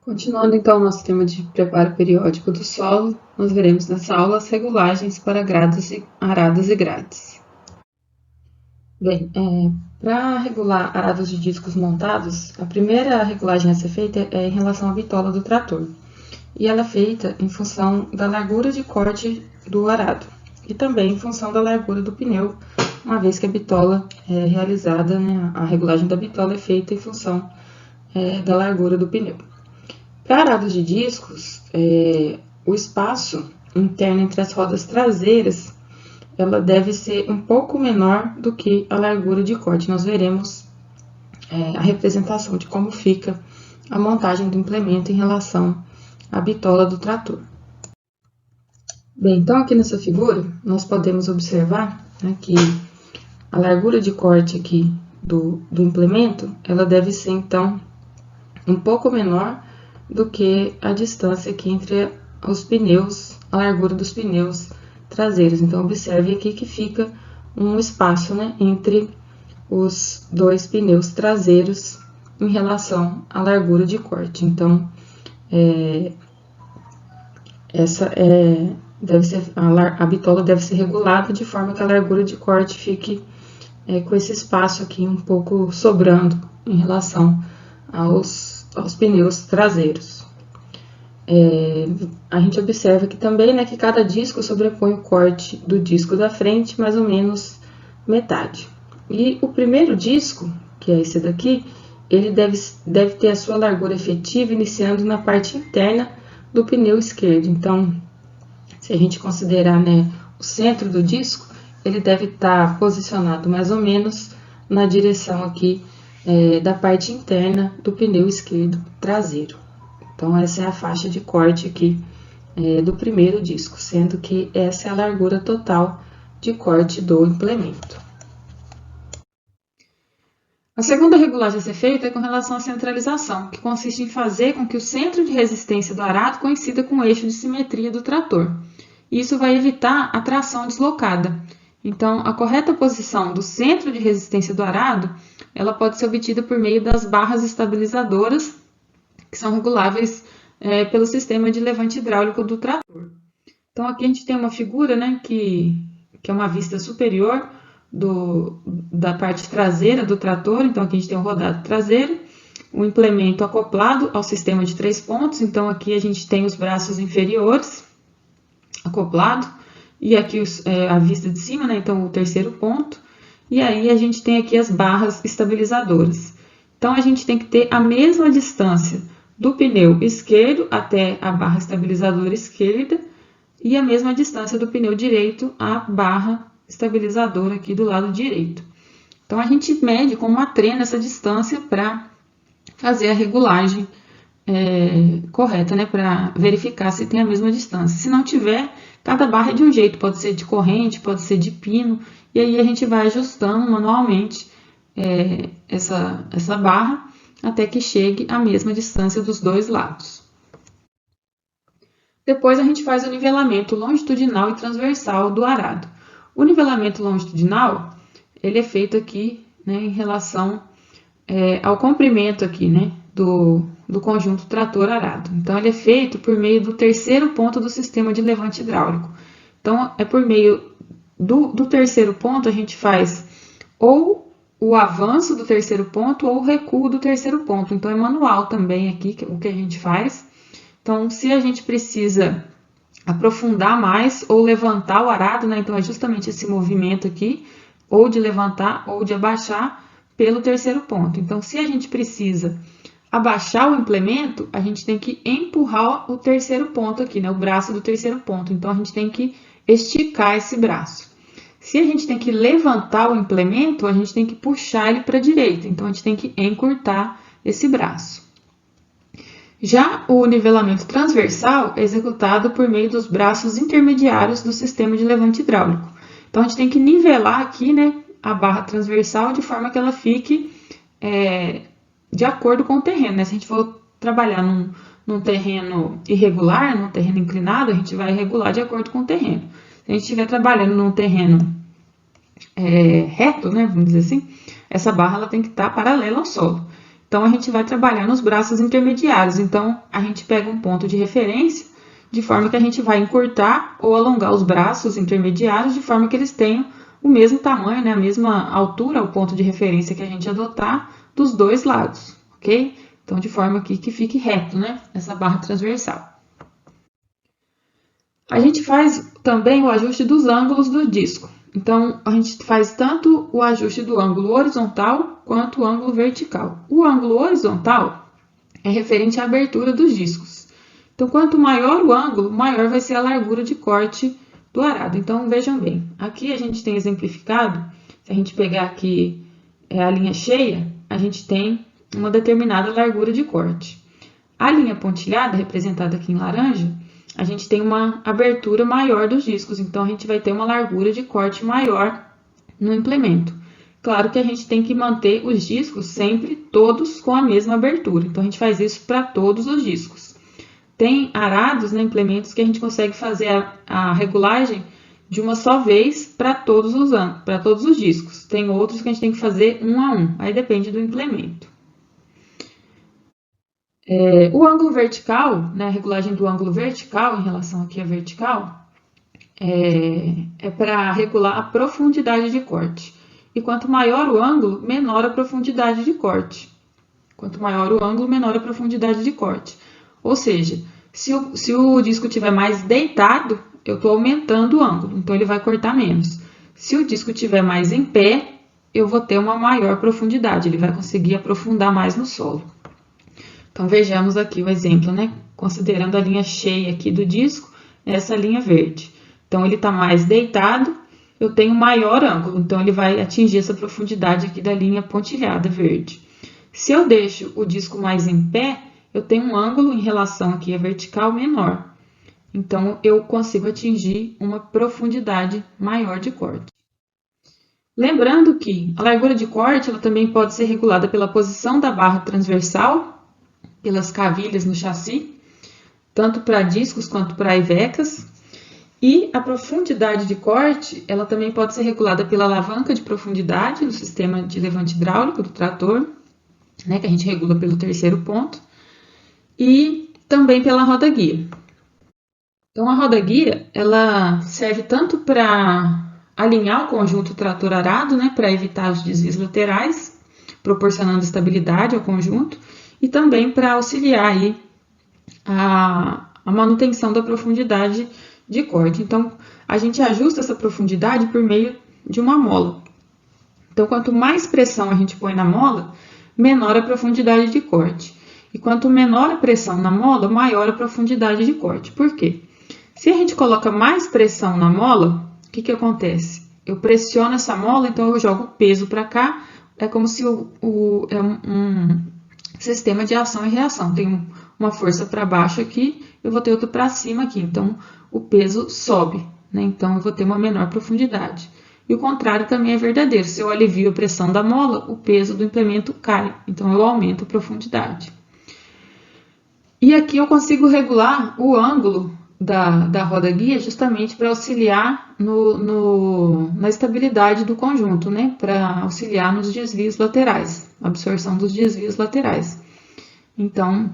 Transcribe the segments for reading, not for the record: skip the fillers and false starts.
Continuando então o nosso tema de preparo periódico do solo, nós veremos nessa aula as regulagens para arados e grades. Bem, para regular arados de discos montados, a primeira regulagem a ser feita é em relação à bitola do trator. E ela é feita em função da largura de corte do arado e também em função da largura do pneu, uma vez que a bitola é realizada, né, a regulagem da bitola é feita em função da largura do pneu. Para arados de discos, o espaço interno entre as rodas traseiras ela deve ser um pouco menor do que a largura de corte. Nós veremos a representação de como fica a montagem do implemento em relação à bitola do trator. Bem, então aqui nessa figura nós podemos observar, né, que a largura de corte aqui do implemento ela deve ser então um pouco menor do que a distância aqui entre os pneus, a largura dos pneus traseiros. Então, observe aqui que fica um espaço, né, entre os dois pneus traseiros em relação à largura de corte. Então, a bitola deve ser regulada de forma que a largura de corte fique com esse espaço aqui um pouco sobrando em relação aos pneus traseiros. A gente observa aqui também, né, que cada disco sobrepõe o corte do disco da frente, mais ou menos metade. E o primeiro disco, que é esse daqui, ele deve ter a sua largura efetiva iniciando na parte interna do pneu esquerdo. Então, se a gente considerar, né, o centro do disco, ele deve estar posicionado mais ou menos na direção aqui da parte interna do pneu esquerdo traseiro. Então, essa é a faixa de corte aqui do primeiro disco, sendo que essa é a largura total de corte do implemento. A segunda regulagem a ser feita é com relação à centralização, que consiste em fazer com que o centro de resistência do arado coincida com o eixo de simetria do trator. Isso vai evitar a tração deslocada. Então, a correta posição do centro de resistência do arado, ela pode ser obtida por meio das barras estabilizadoras, que são reguláveis pelo sistema de levante hidráulico do trator. Então, aqui a gente tem uma figura, né, que é uma vista superior da parte traseira do trator. Então, aqui a gente tem o rodado traseiro, o implemento acoplado ao sistema de 3 pontos. Então, aqui a gente tem os braços inferiores acoplado, e aqui a vista de cima, né, então o terceiro ponto. E aí a gente tem aqui as barras estabilizadoras. Então, a gente tem que ter a mesma distância do pneu esquerdo até a barra estabilizadora esquerda e a mesma distância do pneu direito à barra estabilizadora aqui do lado direito. Então, a gente mede com uma trena essa distância para fazer a regulagem correta, né, para verificar se tem a mesma distância. Se não tiver, cada barra é de um jeito, pode ser de corrente, pode ser de pino, e aí a gente vai ajustando manualmente essa barra até que chegue à mesma distância dos dois lados. Depois a gente faz o nivelamento longitudinal e transversal do arado. O nivelamento longitudinal, ele é feito aqui, né, em relação ao comprimento aqui, né, do conjunto trator-arado. Então, ele é feito por meio do terceiro ponto do sistema de levante hidráulico. Então, é por meio do terceiro ponto, a gente faz ou o avanço do terceiro ponto ou o recuo do terceiro ponto. Então, é manual também aqui o que a gente faz. Então, se a gente precisa aprofundar mais ou levantar o arado, né? Então, é justamente esse movimento aqui, ou de levantar ou de abaixar pelo terceiro ponto. Então, se a gente precisa abaixar o implemento, a gente tem que empurrar o terceiro ponto aqui, né? O braço do terceiro ponto. Então, a gente tem que esticar esse braço. Se a gente tem que levantar o implemento, a gente tem que puxar ele para a direita. Então, a gente tem que encurtar esse braço. Já o nivelamento transversal é executado por meio dos braços intermediários do sistema de levante hidráulico. Então, a gente tem que nivelar aqui, né, a barra transversal de forma que ela fique de acordo com o terreno, né? Se a gente for trabalhar num terreno irregular, num terreno inclinado, a gente vai regular de acordo com o terreno. Se a gente estiver trabalhando num terreno reto, né, vamos dizer assim, essa barra ela tem que estar paralela ao solo. Então, a gente vai trabalhar nos braços intermediários. Então, a gente pega um ponto de referência, de forma que a gente vai encurtar ou alongar os braços intermediários, de forma que eles tenham o mesmo tamanho, né, a mesma altura, o ponto de referência que a gente adotar, dos dois lados, ok? Então, de forma aqui que fique reto, né, essa barra transversal. A gente faz também o ajuste dos ângulos do disco. Então, a gente faz tanto o ajuste do ângulo horizontal quanto o ângulo vertical. O ângulo horizontal é referente à abertura dos discos. Então, quanto maior o ângulo, maior vai ser a largura de corte do arado. Então, vejam bem, aqui a gente tem exemplificado, se a gente pegar aqui a linha cheia, a gente tem uma determinada largura de corte. A linha pontilhada, representada aqui em laranja, a gente tem uma abertura maior dos discos, então a gente vai ter uma largura de corte maior no implemento. Claro que a gente tem que manter os discos sempre todos com a mesma abertura, então a gente faz isso para todos os discos. Tem arados, né, implementos que a gente consegue fazer a regulagem de uma só vez para todos os discos. Tem outros que a gente tem que fazer um a um, aí depende do implemento. O ângulo vertical, né, a regulagem do ângulo vertical em relação aqui à vertical, é para regular a profundidade de corte. E quanto maior o ângulo, menor a profundidade de corte. Quanto maior o ângulo, menor a profundidade de corte. Ou seja, se o disco estiver mais deitado, eu estou aumentando o ângulo, então ele vai cortar menos. Se o disco estiver mais em pé, eu vou ter uma maior profundidade, ele vai conseguir aprofundar mais no solo. Então, vejamos aqui o exemplo, né? Considerando a linha cheia aqui do disco, essa linha verde. Então, ele está mais deitado, eu tenho maior ângulo, então ele vai atingir essa profundidade aqui da linha pontilhada verde. Se eu deixo o disco mais em pé, eu tenho um ângulo em relação aqui à vertical menor. Então, eu consigo atingir uma profundidade maior de corte. Lembrando que a largura de corte ela também pode ser regulada pela posição da barra transversal, pelas cavilhas no chassi, tanto para discos quanto para ivecas. E a profundidade de corte, ela também pode ser regulada pela alavanca de profundidade do sistema de levante hidráulico do trator, né, que a gente regula pelo terceiro ponto, e também pela roda guia. Então, a roda guia, ela serve tanto para alinhar o conjunto trator-arado, né, para evitar os desvios laterais, proporcionando estabilidade ao conjunto, e também para auxiliar aí a manutenção da profundidade de corte. Então, a gente ajusta essa profundidade por meio de uma mola. Então, quanto mais pressão a gente põe na mola, menor a profundidade de corte. E quanto menor a pressão na mola, maior a profundidade de corte. Por quê? Se a gente coloca mais pressão na mola, o que acontece? Eu pressiono essa mola, então eu jogo peso para cá, é como se sistema de ação e reação. Tem uma força para baixo aqui, eu vou ter outra para cima aqui. Então, o peso sobe, né? Então, eu vou ter uma menor profundidade. E o contrário também é verdadeiro. Se eu alivio a pressão da mola, o peso do implemento cai. Então, eu aumento a profundidade. E aqui eu consigo regular o ângulo da roda guia justamente para auxiliar na estabilidade do conjunto, né? Para auxiliar nos desvios laterais, absorção dos desvios laterais. Então,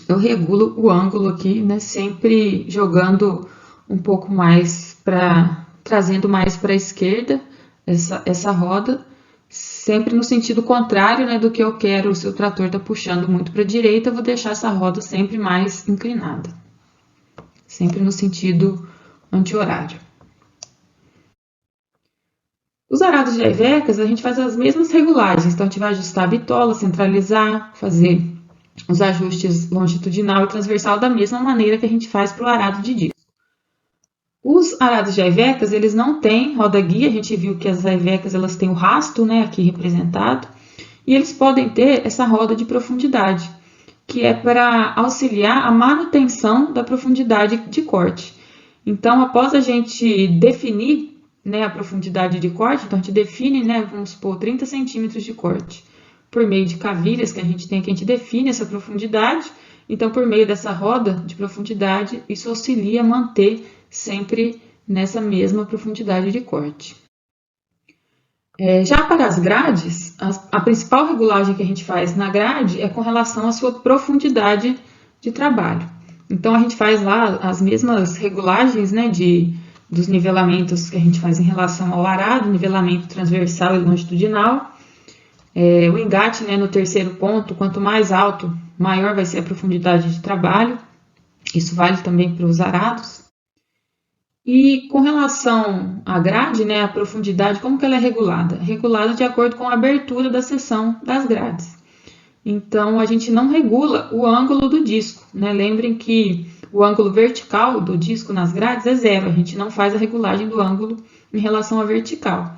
eu regulo o ângulo aqui, né? Sempre jogando um pouco mais trazendo mais para a esquerda essa roda, sempre no sentido contrário, né, do que eu quero. Se o trator está puxando muito para a direita, eu vou deixar essa roda sempre mais inclinada. Sempre no sentido anti-horário. Os arados de ivecas, a gente faz as mesmas regulagens. Então, a gente vai ajustar a bitola, centralizar, fazer os ajustes longitudinal e transversal da mesma maneira que a gente faz para o arado de disco. Os arados de ivecas, eles não têm roda guia. A gente viu que as ivecas, elas têm o rasto, né, aqui representado. E eles podem ter essa roda de profundidade, que é para auxiliar a manutenção da profundidade de corte. Então, após a gente definir, né, a profundidade de corte, então a gente define, né, vamos supor, 30 centímetros de corte, por meio de cavilhas que a gente tem, que a gente define essa profundidade. Então, por meio dessa roda de profundidade, isso auxilia a manter sempre nessa mesma profundidade de corte. Já para as grades, a principal regulagem que a gente faz na grade é com relação à sua profundidade de trabalho. Então, a gente faz lá as mesmas regulagens, né, dos nivelamentos que a gente faz em relação ao arado, nivelamento transversal e longitudinal. O engate, né, no terceiro ponto, quanto mais alto, maior vai ser a profundidade de trabalho. Isso vale também para os arados. E com relação à grade, né, a profundidade, como que ela é regulada? Regulada de acordo com a abertura da seção das grades. Então, a gente não regula o ângulo do disco, né? Lembrem que o ângulo vertical do disco nas grades é zero, a gente não faz a regulagem do ângulo em relação à vertical.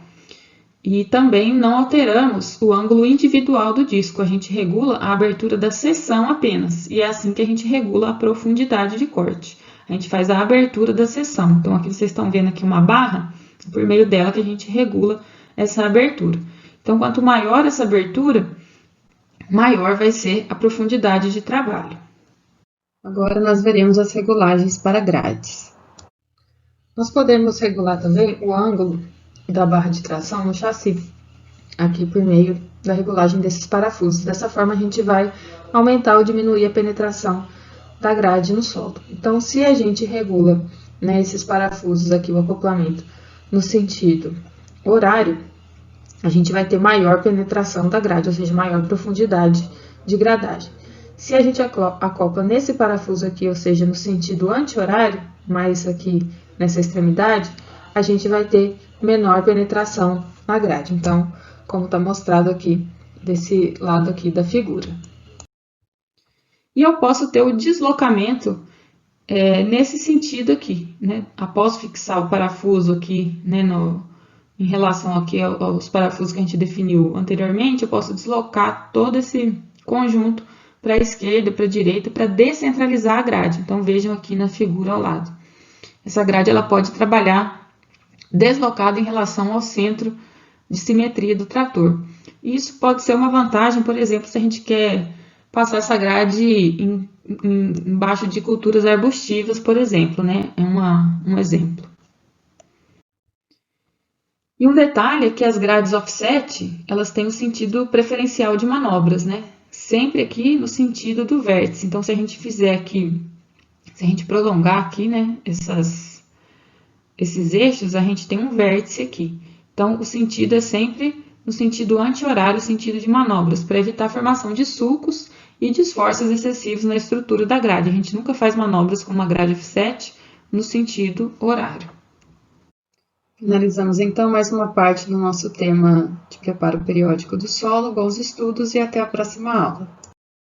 E também não alteramos o ângulo individual do disco, a gente regula a abertura da seção apenas, e é assim que a gente regula a profundidade de corte. A gente faz a abertura da seção. Então, aqui vocês estão vendo aqui uma barra, por meio dela que a gente regula essa abertura. Então, quanto maior essa abertura, maior vai ser a profundidade de trabalho. Agora, nós veremos as regulagens para grades. Nós podemos regular também o ângulo da barra de tração no chassi, aqui por meio da regulagem desses parafusos. Dessa forma, a gente vai aumentar ou diminuir a penetração da grade no solo. Então, se a gente regula, né, esses parafusos aqui, o acoplamento, no sentido horário, a gente vai ter maior penetração da grade, ou seja, maior profundidade de gradagem. Se a gente acopla nesse parafuso aqui, ou seja, no sentido anti-horário, mais aqui nessa extremidade, a gente vai ter menor penetração na grade. Então, como está mostrado aqui, desse lado aqui da figura. E eu posso ter o deslocamento nesse sentido aqui, né? Após fixar o parafuso aqui, né, em relação aqui aos parafusos que a gente definiu anteriormente, eu posso deslocar todo esse conjunto para a esquerda, para a direita, para descentralizar a grade. Então, vejam aqui na figura ao lado. Essa grade ela pode trabalhar deslocada em relação ao centro de simetria do trator. Isso pode ser uma vantagem, por exemplo, se a gente quer passar essa grade embaixo de culturas arbustivas, por exemplo, né? É um exemplo. E um detalhe é que as grades offset, elas têm o sentido preferencial de manobras, né? Sempre aqui no sentido do vértice. Então, se a gente fizer aqui, se a gente prolongar aqui, né, esses eixos, a gente tem um vértice aqui. Então, o sentido é sempre no sentido anti-horário, sentido de manobras, para evitar a formação de sulcos e de esforços excessivos na estrutura da grade. A gente nunca faz manobras com uma grade offset no sentido horário. Finalizamos então mais uma parte do nosso tema de preparo periódico do solo. Bons estudos e até a próxima aula.